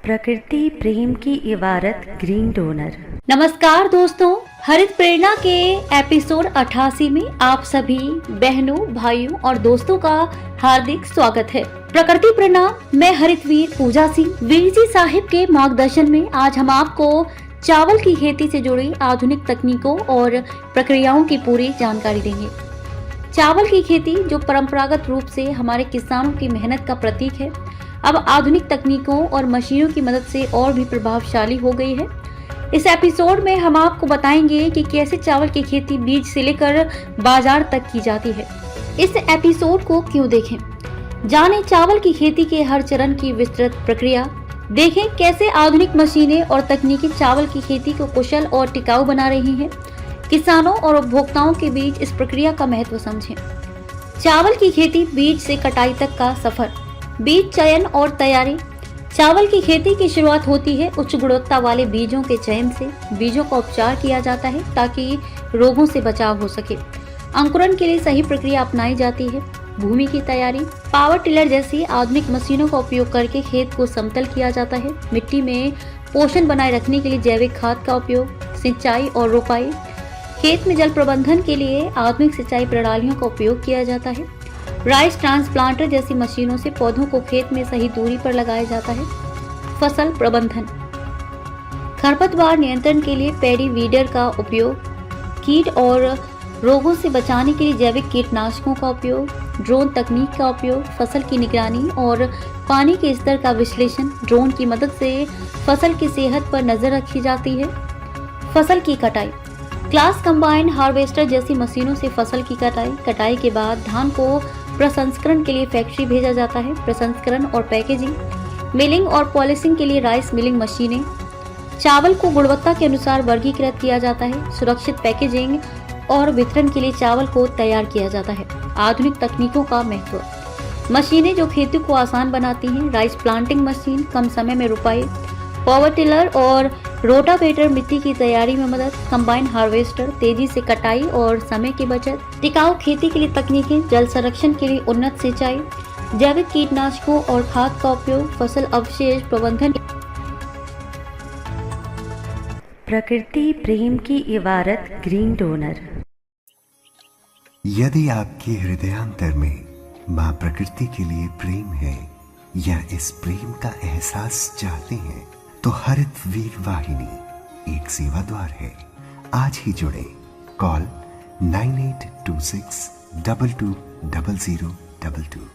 प्रकृति प्रेम की इबारत ग्रीन डोनर। नमस्कार दोस्तों, हरित प्रेरणा के एपिसोड 88 में आप सभी बहनों, भाइयों और दोस्तों का हार्दिक स्वागत है। प्रकृति प्रेरणा मैं हरितवीर पूजा सिंह वीर जी साहिब के मार्गदर्शन में आज हम आपको चावल की खेती से जुड़ी आधुनिक तकनीकों और प्रक्रियाओं की पूरी जानकारी देंगे। चावल की खेती जो परंपरागत रूप से हमारे किसानों की मेहनत का प्रतीक है, अब आधुनिक तकनीकों और मशीनों की मदद से और भी प्रभावशाली हो गई है। इस एपिसोड में हम आपको बताएंगे कि कैसे चावल की खेती बीज से लेकर बाजार तक की जाती है। इस एपिसोड को क्यों देखें, जानें चावल की खेती के हर चरण की विस्तृत प्रक्रिया, देखें कैसे आधुनिक मशीनें और तकनीकी चावल की खेती को कुशल और टिकाऊ बना रही हैं। किसानों और उपभोक्ताओं के बीच इस प्रक्रिया का महत्व समझें। चावल की खेती बीज से कटाई तक का सफर, बीज चयन और तैयारी। चावल की खेती की शुरुआत होती है उच्च गुणवत्ता वाले बीजों के चयन से। बीजों का उपचार किया जाता है ताकि रोगों से बचाव हो सके। अंकुरण के लिए सही प्रक्रिया अपनाई जाती है। भूमि की तैयारी, पावर टिलर जैसी आधुनिक मशीनों का उपयोग करके खेत को समतल किया जाता है। मिट्टी में पोषण बनाए रखने के लिए जैविक खाद का उपयोग, सिंचाई और रोपाई। खेत में जल प्रबंधन के लिए आधुनिक सिंचाई प्रणालियों का उपयोग किया जाता है। राइस ट्रांसप्लांटर जैसी मशीनों से पौधों को खेत में सही दूरी पर लगाया जाता है। फसल प्रबंधन, खरपतवार नियंत्रण के लिए पैडी वीडर का उपयोग, कीट और रोगों से बचाने के लिए जैविक कीटनाशकों का उपयोग, ड्रोन तकनीक का उपयोग, फसल की निगरानी और पानी के स्तर का विश्लेषण। ड्रोन की मदद से फसल की सेहत पर नजर रखी जाती है। फसल की कटाई, क्लास कंबाइन हार्वेस्टर जैसी मशीनों से फसल की कटाई के बाद धान को प्रसंस्करण के लिए फैक्ट्री भेजा जाता है। प्रसंस्करण और पैकेजिंग, मिलिंग और पॉलिशिंग के लिए राइस मिलिंग मशीनें। चावल को गुणवत्ता के अनुसार वर्गीकृत किया जाता है। सुरक्षित पैकेजिंग और वितरण के लिए चावल को तैयार किया जाता है। आधुनिक तकनीकों का महत्व, मशीनें जो खेती को आसान बनाती हैं। राइस प्लांटिंग मशीन, कम समय में रुपाई। पावर टिलर और रोटावेटर, मिट्टी की तैयारी में मदद। कंबाइन हार्वेस्टर, तेजी से कटाई और समय की बचत। टिकाऊ खेती के लिए तकनीकें, जल संरक्षण के लिए उन्नत सिंचाई, जैविक कीटनाशकों और खाद का उपयोग। फसल अवशेष प्रबंधन। प्रकृति प्रेम की इबारत ग्रीन डोनर। यदि आपके हृदयांतर में मां प्रकृति के लिए प्रेम है या इस प्रेम का एहसास चाहते हैं, तो हरितवीर वाहिनी एक सेवा द्वार है। आज ही जुड़े। कॉल 9826 220022।